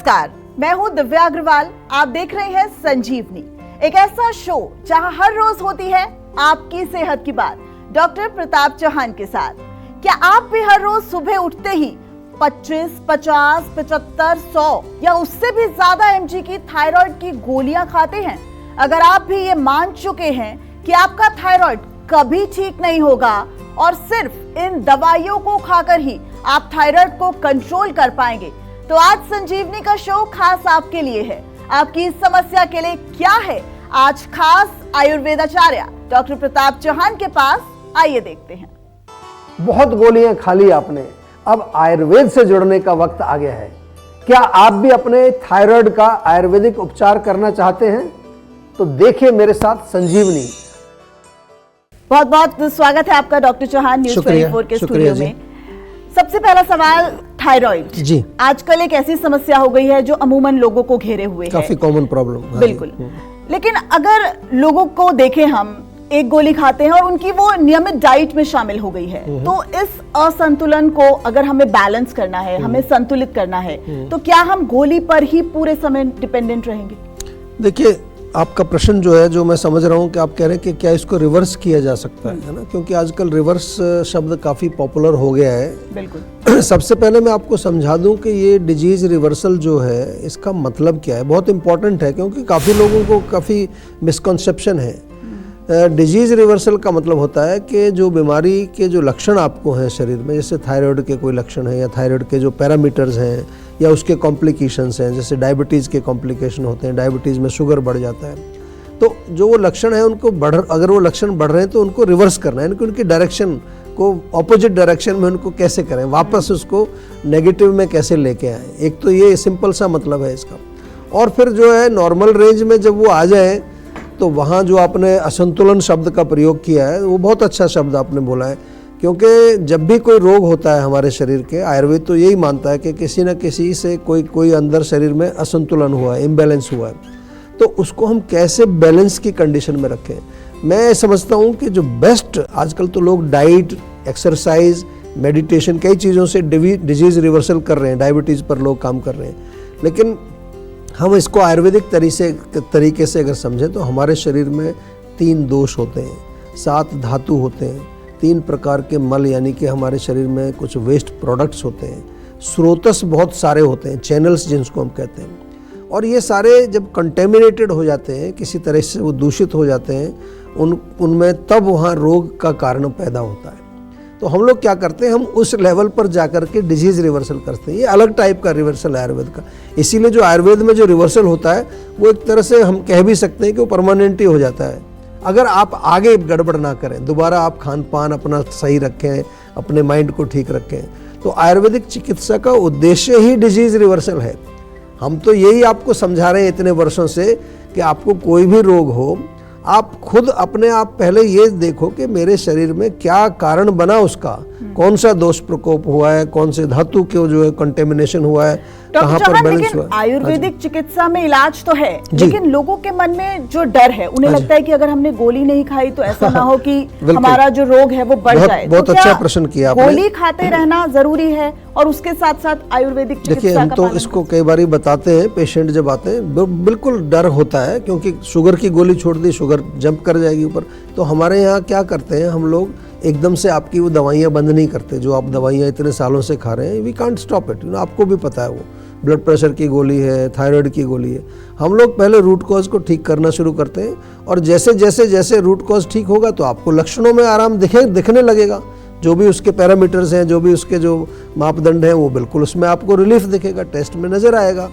नमस्कार, मैं हूं दिव्या अग्रवाल। आप देख रहे हैं संजीवनी, एक ऐसा शो जहां हर रोज होती है आपकी सेहत की बात डॉक्टर प्रताप चौहान के साथ। क्या आप भी हर रोज सुबह उठते ही 25, 50, 75, 100 या उससे भी ज्यादा mg की थायराइड की गोलियां खाते हैं? अगर आप भी ये मान चुके हैं कि आपका थायराइड कभी ठीक नहीं होगा और सिर्फ इन दवाइयों को खाकर ही आप थायराइड को कंट्रोल कर पाएंगे, तो आज संजीवनी का शो खास आपके लिए है। आपकी इस समस्या के लिए क्या है आज खास आयुर्वेदाचार्य डॉक्टर प्रताप चौहान के पास, आइए देखते हैं। बहुत गोलियां खा ली आपने, अब आयुर्वेद से जुड़ने का वक्त आ गया है। क्या आप भी अपने थायराइड का आयुर्वेदिक उपचार करना चाहते हैं? तो देखिए मेरे साथ संजीवनी। बहुत बहुत स्वागत है आपका डॉक्टर चौहान न्यूज़ 24 के स्टूडियो में। सबसे पहला सवाल, थायराइड जी आजकल एक ऐसी समस्या हो गई है जो अमूमन लोगों को घेरे हुए है, काफी कॉमन प्रॉब्लम। बिल्कुल। लेकिन अगर लोगों को देखें, हम एक गोली खाते हैं और उनकी वो नियमित डाइट में शामिल हो गई है, तो इस असंतुलन को अगर हमें बैलेंस करना है, हमें संतुलित करना है, तो क्या हम गोली पर ही पूरे समय डिपेंडेंट रहेंगे? देखिए, आपका प्रश्न जो है, जो मैं समझ रहा हूँ कि आप कह रहे हैं कि क्या इसको रिवर्स किया जा सकता है ना, क्योंकि आजकल रिवर्स शब्द काफ़ी पॉपुलर हो गया है। बिल्कुल। सबसे पहले मैं आपको समझा दूं कि ये डिजीज़ रिवर्सल जो है, इसका मतलब क्या है, बहुत इंपॉर्टेंट है, क्योंकि काफ़ी लोगों को काफ़ी मिसकंसेप्शन है। डिजीज़ रिवर्सल का मतलब होता है कि जो बीमारी के जो लक्षण आपको हैं शरीर में, जैसे थायराइड के कोई लक्षण है या थायराइड के जो पैरामीटर्स हैं या उसके कॉम्प्लिकेशंस हैं, जैसे डायबिटीज़ के कॉम्प्लिकेशन होते हैं, डायबिटीज़ में शुगर बढ़ जाता है, तो जो वो लक्षण है उनको अगर वो लक्षण बढ़ रहे हैं तो उनको रिवर्स करना है, यानी कि उनकी डायरेक्शन को ऑपोजिट डायरेक्शन में उनको कैसे करें, वापस उसको नेगेटिव में कैसे लेके आएँ। एक तो ये सिंपल सा मतलब है इसका। और फिर जो है नॉर्मल रेंज में जब वो आ जाए, तो वहाँ जो आपने असंतुलन शब्द का प्रयोग किया है, वो बहुत अच्छा शब्द आपने बोला है, क्योंकि जब भी कोई रोग होता है हमारे शरीर के, आयुर्वेद तो यही मानता है कि किसी न किसी से कोई अंदर शरीर में असंतुलन हुआ है, इम्बैलेंस हुआ है, तो उसको हम कैसे बैलेंस की कंडीशन में रखें। मैं समझता हूँ कि जो बेस्ट, आजकल तो लोग डाइट, एक्सरसाइज, मेडिटेशन, कई चीज़ों से डिजीज़ रिवर्सल कर रहे हैं, डायबिटीज़ पर लोग काम कर रहे हैं, लेकिन हम इसको आयुर्वेदिक तरीके से अगर समझें तो हमारे शरीर में 3 दोष होते हैं, 7 धातु होते हैं, 3 प्रकार के मल, यानी कि हमारे शरीर में कुछ वेस्ट प्रोडक्ट्स होते हैं, स्रोतस बहुत सारे होते हैं, चैनल्स जिनको हम कहते हैं, और ये सारे जब कंटेमिनेटेड हो जाते हैं, किसी तरह से वो दूषित हो जाते हैं, उनमें तब वहाँ रोग का कारण पैदा होता है। तो हम लोग क्या करते हैं, हम उस लेवल पर जाकर के डिजीज़ रिवर्सल करते हैं। ये अलग टाइप का रिवर्सल है आयुर्वेद का। इसीलिए जो आयुर्वेद में जो रिवर्सल होता है, वो एक तरह से हम कह भी सकते हैं कि वो परमानेंट ही हो जाता है, अगर आप आगे गड़बड़ ना करें, दोबारा आप खान पान अपना सही रखें, अपने माइंड को ठीक रखें। तो आयुर्वेदिक चिकित्सा का उद्देश्य ही डिजीज़ रिवर्सल है। हम तो यही आपको समझा रहे हैं इतने वर्षों से कि आपको कोई भी रोग हो, आप खुद अपने आप पहले ये देखो कि मेरे शरीर में क्या कारण बना, उसका कौन सा दोष प्रकोप हुआ है, कौन से धातु के जो है कंटेमिनेशन हुआ है, कहाँ पर बैलेंस हुआ है। आयुर्वेदिक चिकित्सा में इलाज तो है, लेकिन लोगों के मन में जो डर है, उन्हें लगता है कि अगर हमने गोली नहीं खाई तो ऐसा ना हो कि हमारा जो रोग है वो बढ़ जाए। बहुत अच्छा प्रश्न किया आपने। गोली खाते रहना जरूरी है और उसके साथ साथ आयुर्वेदिक चिकित्सा? देखिए, हम तो इसको कई बार बताते हैं, पेशेंट जब आते हैं बिल्कुल डर होता है, क्योंकि शुगर की गोली छोड़ दी, शुगर जंप कर जाएगी ऊपर। तो हमारे यहाँ क्या करते हैं, हम लोग एकदम से आपकी वो दवाइयाँ बंद नहीं करते, जो आप दवाइयाँ इतने सालों से खा रहे हैं, वी कांट स्टॉप इट। आपको भी पता है, वो ब्लड प्रेशर की गोली है, थायराइड की गोली है। हम लोग पहले रूट कॉज को ठीक करना शुरू करते हैं, और जैसे रूट कॉज ठीक होगा तो आपको लक्षणों में आराम दिखने लगेगा। जो भी उसके पैरामीटर्स हैं, जो भी उसके जो मापदंड हैं, वो बिल्कुल उसमें आपको रिलीफ दिखेगा, टेस्ट में नज़र आएगा।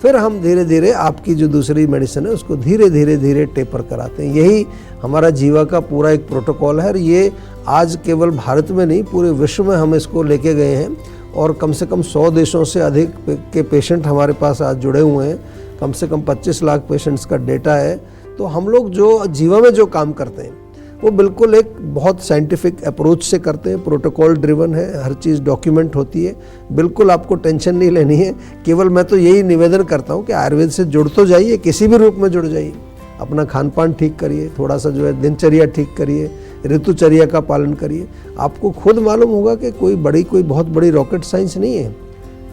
फिर हम धीरे धीरे आपकी जो दूसरी मेडिसिन है उसको धीरे धीरे टेपर कराते हैं। यही हमारा जीवा का पूरा एक प्रोटोकॉल है, और ये आज केवल भारत में नहीं, पूरे विश्व में हम इसको लेके गए हैं, और कम से कम 100 देशों से अधिक के पेशेंट हमारे पास आज जुड़े हुए हैं। कम से कम 25 लाख पेशेंट्स का डेटा है। तो हम लोग जो जीवा में जो काम करते हैं वो बिल्कुल एक बहुत साइंटिफिक अप्रोच से करते हैं, प्रोटोकॉल ड्रिवन है, हर चीज़ डॉक्यूमेंट होती है। बिल्कुल आपको टेंशन नहीं लेनी है। केवल मैं तो यही निवेदन करता हूँ कि आयुर्वेद से जुड़ तो जाइए, किसी भी रूप में जुड़ जाइए, अपना खान पान ठीक करिए, थोड़ा सा जो है दिनचर्या ठीक करिए, ऋतुचर्या का पालन करिए। आपको खुद मालूम होगा कि कोई बहुत बड़ी रॉकेट साइंस नहीं है,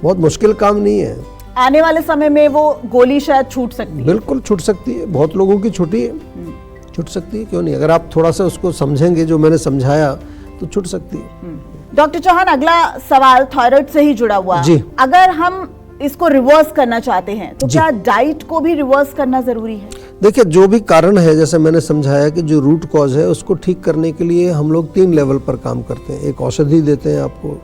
बहुत मुश्किल काम नहीं है। आने वाले समय में वो गोली शायद छूट सकती है। बिल्कुल छूट सकती है, बहुत लोगों की छूटी है, छूट सकती है, क्यों नहीं। अगर आप थोड़ा सा उसको समझेंगे जो मैंने समझाया तो छूट सकती है। डॉक्टर चौहान, अगला सवाल थायराइड से ही जुड़ा हुआ। जी। अगर हम इसको रिवर्स करना चाहते हैं तो क्या डाइट को भी रिवर्स करना जरूरी है? देखिए, जो भी कारण है, जैसे मैंने समझाया कि जो रूट कॉज है उसको ठीक करने के लिए हम लोग 3 लेवल पर काम करते हैं। एक औषधि देते हैं आपको,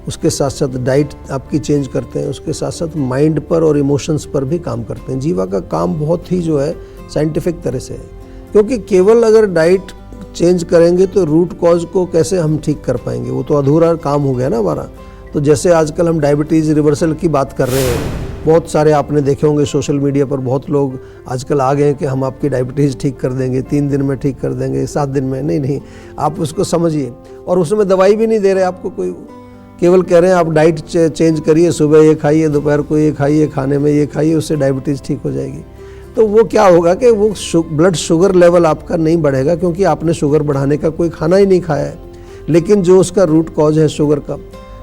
उसके साथ साथ डाइट आपकी चेंज करते हैं, उसके साथ साथ माइंड पर और इमोशंस पर भी काम करते हैं। जीवा का काम बहुत ही जो है साइंटिफिक तरह से है, क्योंकि केवल अगर डाइट चेंज करेंगे तो रूट कॉज को कैसे हम ठीक कर पाएंगे, वो तो अधूरा काम हो गया ना हमारा। तो जैसे आजकल हम डायबिटीज़ रिवर्सल की बात कर रहे हैं, बहुत सारे आपने देखे होंगे सोशल मीडिया पर, बहुत लोग आजकल आ गए हैं कि हम आपकी डायबिटीज़ ठीक कर देंगे, 3 दिन में ठीक कर देंगे, 7 दिन में। नहीं, आप उसको समझिए। और उसमें दवाई भी नहीं दे रहे आपको कोई, केवल कह रहे हैं आप डाइट चेंज करिए, सुबह ये खाइए, दोपहर को ये खाइए, खाने में ये खाइए, उससे डायबिटीज़ ठीक हो जाएगी। तो वो क्या होगा कि वो ब्लड शुगर लेवल आपका नहीं बढ़ेगा, क्योंकि आपने शुगर बढ़ाने का कोई खाना ही नहीं खाया है। लेकिन जो उसका रूट कॉज है शुगर का,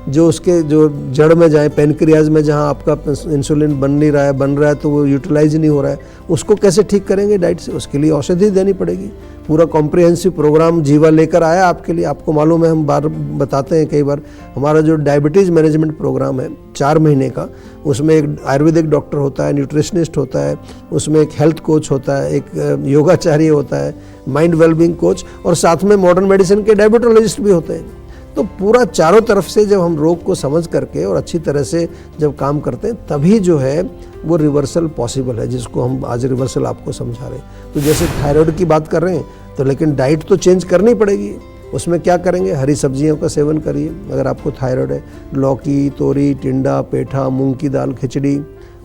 जो उसके जो जड़ में जाए, पेनक्रियाज में जहाँ आपका इंसुलिन बन नहीं रहा है, बन रहा है तो वो यूटिलाइज नहीं हो रहा है, उसको कैसे ठीक करेंगे डाइट से? उसके लिए औषधि देनी पड़ेगी। पूरा कॉम्प्रिहेंसिव प्रोग्राम जीवा लेकर आया आपके लिए। आपको मालूम है, हम बार बताते हैं कई बार, हमारा जो डायबिटीज़ मैनेजमेंट प्रोग्राम है 4 महीने का, उसमें एक आयुर्वेदिक डॉक्टर होता है, न्यूट्रिशनिस्ट होता है, उसमें एक हेल्थ कोच होता है, एक योगाचार्य होता है, माइंड वेलबींग कोच, और साथ में मॉडर्न मेडिसिन के डायबिटोलॉजिस्ट भी होते हैं। तो पूरा चारों तरफ से जब हम रोग को समझ करके और अच्छी तरह से जब काम करते हैं, तभी जो है वो रिवर्सल पॉसिबल है, जिसको हम आज रिवर्सल आपको समझा रहे हैं। तो जैसे थायराइड की बात कर रहे हैं, तो लेकिन डाइट तो चेंज करनी पड़ेगी। उसमें क्या करेंगे? हरी सब्जियों का सेवन करिए। अगर आपको थायराइड है, लौकी, तोरी, टिंडा, पेठा, मूंग की दाल, खिचड़ी,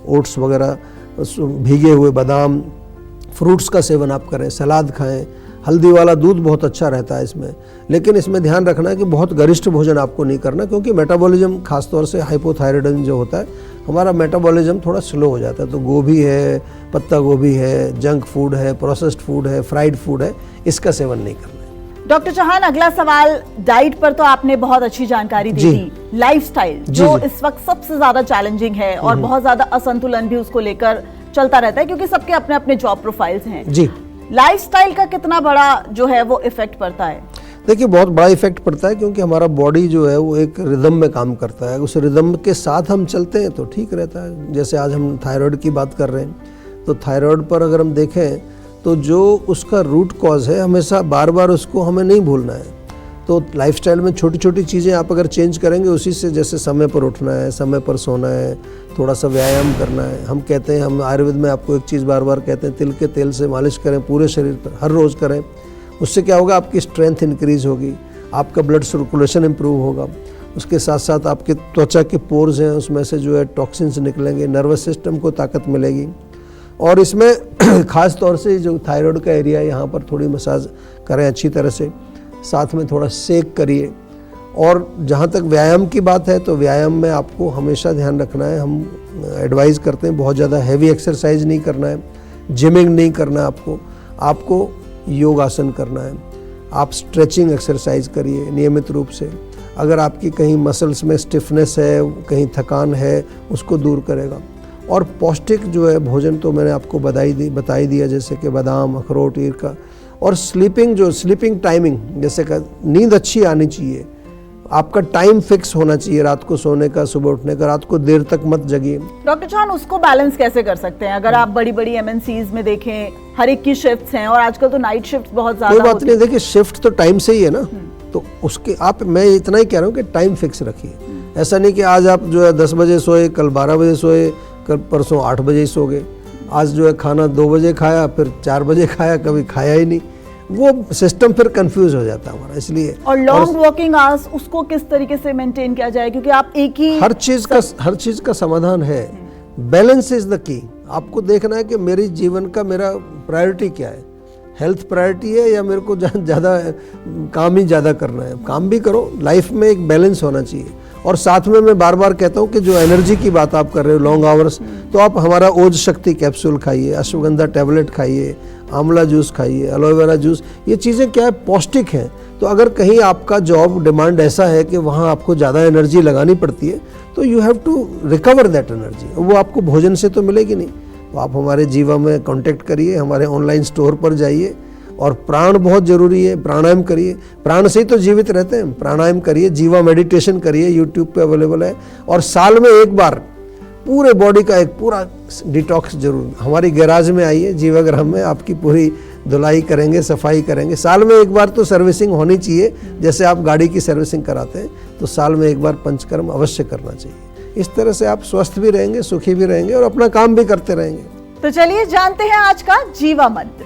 ओट्स वगैरह, भीगे हुए बादाम, फ्रूट्स का सेवन आप करें, सलाद खाएं। हल्दी वाला दूध बहुत अच्छा रहता है इसमें, लेकिन इसमें ध्यान रखना है कि बहुत गरिष्ठ भोजन आपको नहीं करना, क्योंकि मेटाबॉलिज्म, खासतौर से हाइपोथायराइडिज्म जो होता है, हमारा मेटाबॉलिज्म थोड़ा स्लो हो जाता है। तो गोभी है, पत्ता गोभी है, जंक फूड है, प्रोसेस्ड फूड है, फ्राइड फूड है, इसका सेवन नहीं करना है। डॉक्टर चौहान, अगला सवाल, डाइट पर तो आपने बहुत अच्छी जानकारी दी थी, लाइफस्टाइल जो इस वक्त सबसे ज्यादा चैलेंजिंग है और बहुत ज्यादा असंतुलन भी उसको लेकर चलता रहता है, क्योंकि सबके अपने अपने जॉब प्रोफाइल्स हैं जी। लाइफस्टाइल का कितना बड़ा जो है वो इफेक्ट पड़ता है? देखिए, बहुत बड़ा इफेक्ट पड़ता है, क्योंकि हमारा बॉडी जो है वो एक रिदम में काम करता है। उस रिदम के साथ हम चलते हैं तो ठीक रहता है। जैसे आज हम थायराइड की बात कर रहे हैं, तो थायराइड पर अगर हम देखें तो जो उसका रूट कॉज है, हमेशा बार बार उसको हमें नहीं भूलना है। तो लाइफस्टाइल में छोटी छोटी चीज़ें आप अगर चेंज करेंगे, उसी से, जैसे समय पर उठना है, समय पर सोना है, थोड़ा सा व्यायाम करना है। हम कहते हैं, हम आयुर्वेद में आपको एक चीज़ बार बार कहते हैं, तिल के तेल से मालिश करें पूरे शरीर पर, हर रोज़ करें। उससे क्या होगा? आपकी स्ट्रेंथ इंक्रीज़ होगी, आपका ब्लड सर्कुलेशन इंप्रूव होगा। उसके साथ साथ आपके त्वचा के पोर्स हैं, उसमें से जो है टॉक्सिन्स निकलेंगे, नर्वस सिस्टम को ताकत मिलेगी। और इसमें ख़ास तौर से जो थायराइड का एरिया है, यहाँ पर थोड़ी मसाज करें अच्छी तरह से, साथ में थोड़ा सेक करिए। और जहाँ तक व्यायाम की बात है, तो व्यायाम में आपको हमेशा ध्यान रखना है, हम एडवाइस करते हैं बहुत ज़्यादा हैवी एक्सरसाइज नहीं करना है, जिमिंग नहीं करना है, आपको योगासन करना है। आप स्ट्रेचिंग एक्सरसाइज करिए नियमित रूप से। अगर आपकी कहीं मसल्स में स्टिफनेस है, कहीं थकान है, उसको दूर करेगा। और पौष्टिक जो है भोजन तो मैंने आपको बताई दिया, जैसे कि बादाम, अखरोट, ईरका। और स्लीपिंग टाइमिंग, जैसे कि नींद अच्छी आनी चाहिए, आपका टाइम फिक्स होना चाहिए रात को सोने का, सुबह उठने का। रात को देर तक मत जगिए। डॉक्टर चौहान, उसको बैलेंस कैसे कर सकते हैं? अगर आप बड़ी बड़ी MNCs में देखें, हर एक की शिफ्ट्स हैं, और आजकल तो नाइट शिफ्ट बहुत ज्यादा कोई बात नहीं, देखिए शिफ्ट तो टाइम से ही है ना, तो उसके मैं इतना ही कह रहा हूँ कि टाइम फिक्स रखिए। ऐसा नहीं कि आज आप जो है 10 बजे सोए, कल 12 बजे सोए, कल परसों 8 बजे ही सो गए। आज जो है खाना 2 बजे खाया, फिर 4 बजे खाया, कभी खाया ही नहीं। वो सिस्टम फिर कंफ्यूज हो जाता है हमारा, इसलिए। और लॉन्ग वर्किंग आवर्स, उसको किस तरीके से मेंटेन किया जाए? क्योंकि आप एक ही हर चीज का समाधान है। Balance is the key. आपको देखना है कि मेरी जीवन का मेरा प्रायोरिटी क्या है। हेल्थ प्रायोरिटी है या मेरे को ज़्यादा काम ही ज़्यादा करना है? काम भी करो, लाइफ में एक बैलेंस होना चाहिए। और साथ में मैं बार बार कहता हूँ कि जो एनर्जी की बात आप कर रहे हो, लॉन्ग आवर्स, तो आप हमारा ओज शक्ति कैप्सूल खाइए, अश्वगंधा टैबलेट खाइए, आंवला जूस खाइए, एलोवेरा जूस, ये चीज़ें क्या है, पौष्टिक हैं। तो अगर कहीं आपका जॉब डिमांड ऐसा है कि वहाँ आपको ज़्यादा एनर्जी लगानी पड़ती है, तो you have to recover that energy. वो आपको भोजन से तो मिलेगी नहीं। तो आप हमारे जीवा में कांटेक्ट करिए, हमारे ऑनलाइन स्टोर पर जाइए, और प्राण बहुत ज़रूरी है, प्राणायाम करिए। प्राण से ही तो जीवित रहते हैं। प्राणायाम करिए, जीवा मेडिटेशन करिए, यूट्यूब पे अवेलेबल है। और साल में एक बार पूरे बॉडी का एक पूरा डिटॉक्स जरूर हमारी गैराज में आइए, जीवाग्राम में आपकी पूरी धुलाई करेंगे, सफाई करेंगे। साल में एक बार तो सर्विसिंग होनी चाहिए, जैसे आप गाड़ी की सर्विसिंग कराते हैं, तो साल में एक बार पंचकर्म अवश्य करना चाहिए। इस तरह से आप स्वस्थ भी रहेंगे, सुखी भी रहेंगे और अपना काम भी करते रहेंगे। तो चलिए जानते हैं आज का जीवा मंत्र।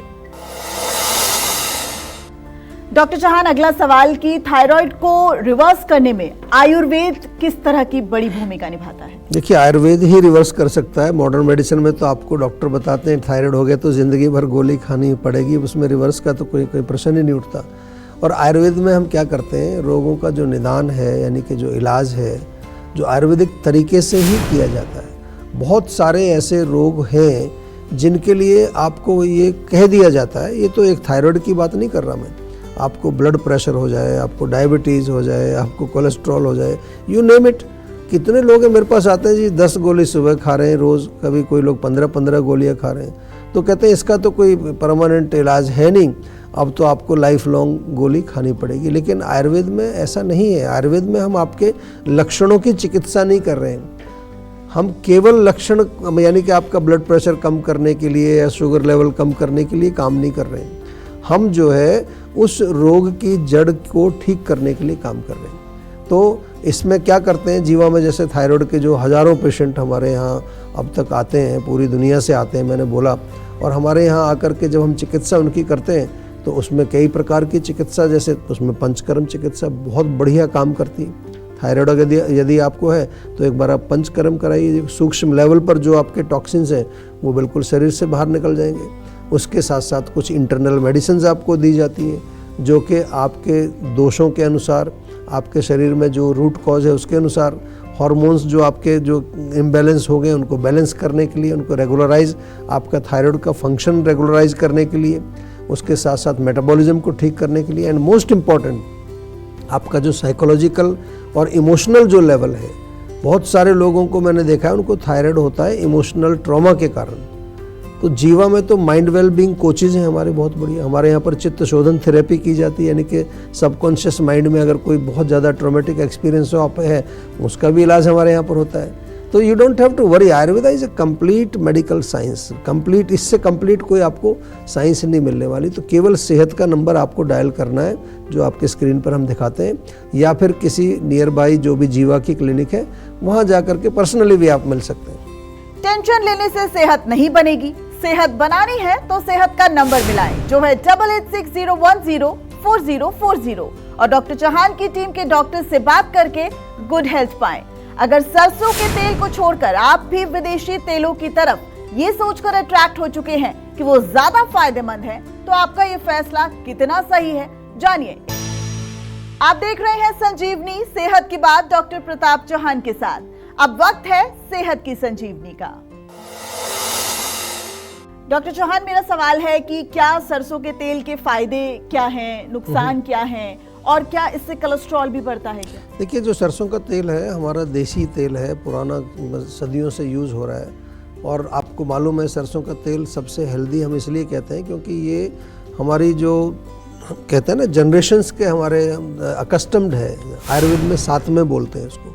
डॉक्टर चौहान, अगला सवाल कि थायराइड को रिवर्स करने में आयुर्वेद किस तरह की बड़ी भूमिका निभाता है? देखिए, आयुर्वेद ही रिवर्स कर सकता है। मॉडर्न मेडिसिन में तो आपको डॉक्टर बताते हैं थायराइड हो गया तो जिंदगी भर गोली खानी पड़ेगी, उसमें रिवर्स का तो कोई प्रश्न ही नहीं उठता। और आयुर्वेद में हम क्या करते हैं, रोगों का जो निदान है, यानी कि जो इलाज है, जो आयुर्वेदिक तरीके से ही किया जाता है। बहुत सारे ऐसे रोग हैं जिनके लिए आपको ये कह दिया जाता है, ये तो एक थायराइड की बात नहीं कर रहा मैं, आपको ब्लड प्रेशर हो जाए, आपको डायबिटीज़ हो जाए, आपको कोलेस्ट्रॉल हो जाए, यू नेम इट। कितने लोग हैं मेरे पास आते हैं जी, 10 गोली सुबह खा रहे हैं रोज़, कभी कोई लोग 15-15 गोलियां खा रहे हैं, तो कहते हैं इसका तो कोई परमानेंट इलाज है नहीं, अब तो आपको लाइफ लॉन्ग गोली खानी पड़ेगी। लेकिन आयुर्वेद में ऐसा नहीं है। आयुर्वेद में हम आपके लक्षणों की चिकित्सा नहीं कर रहे हैं, हम केवल लक्षण, यानी कि आपका ब्लड प्रेशर कम करने के लिए या शुगर लेवल कम करने के लिए काम नहीं कर रहे हैं। हम जो है उस रोग की जड़ को ठीक करने के लिए काम कर रहे हैं। तो इसमें क्या करते हैं, जीवा में जैसे थायराइड के जो हज़ारों पेशेंट हमारे यहाँ अब तक आते हैं, पूरी दुनिया से आते हैं, मैंने बोला, और हमारे यहाँ आकर के जब हम चिकित्सा उनकी करते हैं तो उसमें कई प्रकार की चिकित्सा, जैसे उसमें पंचकर्म चिकित्सा बहुत बढ़िया काम करती है। थायराइड यदि आपको है तो एक बार आप पंचकर्म कराइए, सूक्ष्म लेवल पर जो आपके टॉक्सिन्स हैं वो बिल्कुल शरीर से बाहर निकल जाएंगे। उसके साथ साथ कुछ इंटरनल मेडिसिन आपको दी जाती है जो कि आपके दोषों के अनुसार, आपके शरीर में जो रूट कॉज है उसके अनुसार, हार्मोन्स जो आपके जो इम्बैलेंस हो गए उनको बैलेंस करने के लिए, उनको रेगुलराइज, आपका थायराइड का फंक्शन रेगुलराइज करने के लिए, उसके साथ साथ मेटाबॉलिज्म को ठीक करने के लिए, एंड मोस्ट इम्पॉर्टेंट आपका जो साइकोलॉजिकल और इमोशनल जो लेवल है। बहुत सारे लोगों को मैंने देखा है उनको थायराइड होता है इमोशनल ट्रॉमा के कारण। तो जीवा में तो माइंड वेलबींग कोचेज हैं हमारे बहुत बढ़िया। हमारे यहाँ पर चित्त शोधन थेरेपी की जाती है, यानी कि सबकॉन्शियस माइंड में अगर कोई बहुत ज़्यादा ट्रॉमेटिक एक्सपीरियंस है उसका भी इलाज हमारे यहाँ पर होता है। तो you don't have to worry, Ayurveda is a complete medical science, complete, इससे कंप्लीट कोई आपको साइंस नहीं मिलने वाली। तो केवल सेहत का नंबर आपको डायल करना है जो आपके स्क्रीन पर हम दिखाते हैं, या फिर किसी नियर बाई जो भी जीवा की क्लिनिक है वहाँ जा करके पर्सनली भी आप मिल सकते हैं। टेंशन लेने से सेहत नहीं बनेगी, सेहत बनानी है तो सेहत का नंबर मिलाएं जो है 8860104040 और डॉक्टर चौहान की टीम के डॉक्टर से बात करके गुड हेल्थ पाएं। अगर सरसों के तेल को छोड़कर आप भी विदेशी तेलों की तरफ ये सोचकर अट्रैक्ट हो चुके हैं कि वो ज्यादा फायदेमंद है, तो आपका ये फैसला कितना सही है, जानिए। आप देख रहे हैं संजीवनी, सेहत की बात डॉक्टर प्रताप चौहान के साथ। अब वक्त है सेहत की संजीवनी का। डॉक्टर चौहान, मेरा सवाल है कि क्या सरसों के तेल के फायदे क्या हैं, नुकसान क्या हैं, और क्या इससे कोलेस्ट्रॉल भी बढ़ता है क्या? देखिए, जो सरसों का तेल है हमारा देसी तेल है, पुराना, सदियों से यूज़ हो रहा है। और आपको मालूम है सरसों का तेल सबसे हेल्दी हम इसलिए कहते हैं क्योंकि ये हमारी जो कहते हैं ना जनरेशन्स के हमारे अकस्टम्ड है, आयुर्वेद में 7 में बोलते हैं इसको।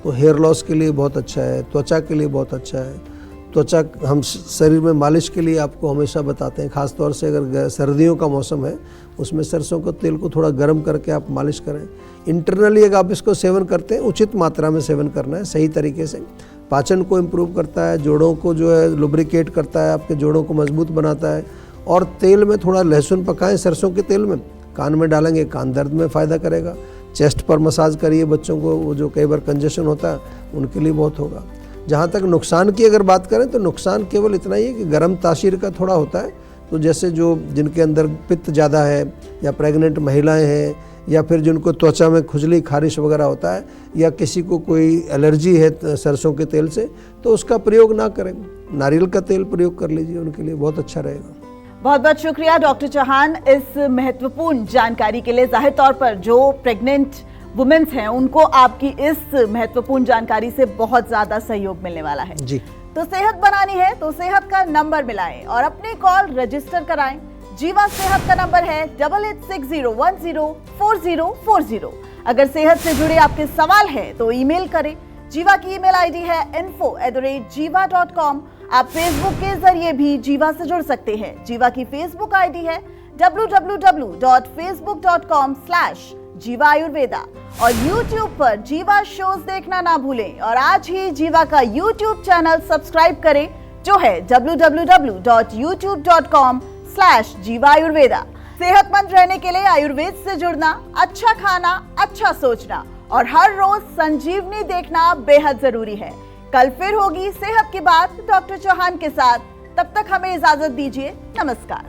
तो हेयर लॉस के लिए बहुत अच्छा है, त्वचा के लिए बहुत अच्छा है। त्वचा हम शरीर में मालिश के लिए आपको हमेशा बताते हैं, ख़ास तौर से अगर सर्दियों का मौसम है उसमें सरसों का तेल को थोड़ा गर्म करके आप मालिश करें। इंटरनली अगर आप इसको सेवन करते हैं, उचित मात्रा में सेवन करना है, सही तरीके से। पाचन को इम्प्रूव करता है, जोड़ों को जो है लुब्रिकेट करता है, आपके जोड़ों को मजबूत बनाता है। और तेल में थोड़ा लहसुन पकाएं सरसों के तेल में, कान में डालेंगे, कान दर्द में फ़ायदा करेगा। चेस्ट पर मसाज करिए बच्चों को, वो जो कई बार कंजेशन होता है उनके लिए बहुत होगा। जहाँ तक नुकसान की अगर बात करें तो नुकसान केवल इतना ही है कि गर्म तासीर का थोड़ा होता है, तो जैसे जो जिनके अंदर पित्त ज़्यादा है या प्रेग्नेंट महिलाएं हैं या फिर जिनको त्वचा में खुजली खारिश वगैरह होता है या किसी को कोई एलर्जी है सरसों के तेल से, तो उसका प्रयोग ना करें, नारियल का तेल प्रयोग कर लीजिए, उनके लिए बहुत अच्छा रहेगा। बहुत बहुत शुक्रिया डॉक्टर चौहान इस महत्वपूर्ण जानकारी के लिए। जाहिर तौर पर जो प्रेग्नेंट वुमेन्स हैं उनको आपकी इस महत्वपूर्ण जानकारी से बहुत ज्यादा सहयोग मिलने वाला है जी। तो सेहत बनानी है तो सेहत का नंबर मिलाएं और अपनी कॉल रजिस्टर कराएं। जीवा सेहत का नंबर है 8860104040। अगर सेहत से जुड़े आपके सवाल है तो ईमेल करें। जीवा की ईमेल आईडी है info@jiva.com। आप फेसबुक के जरिए भी जीवा से जुड़ सकते हैं। जीवा की फेसबुक आईडी है www.facebook.com/जीवा आयुर्वेदा और YouTube पर जीवा शोज देखना ना भूलें और आज ही जीवा का YouTube चैनल सब्सक्राइब करें जो है www.youtube.com/जीवा आयुर्वेदा। सेहतमंद रहने के लिए आयुर्वेद से जुड़ना, अच्छा खाना, अच्छा सोचना और हर रोज संजीवनी देखना बेहद जरूरी है। कल फिर होगी सेहत की बात डॉक्टर चौहान के साथ। तब तक हमें इजाजत दीजिए। नमस्कार।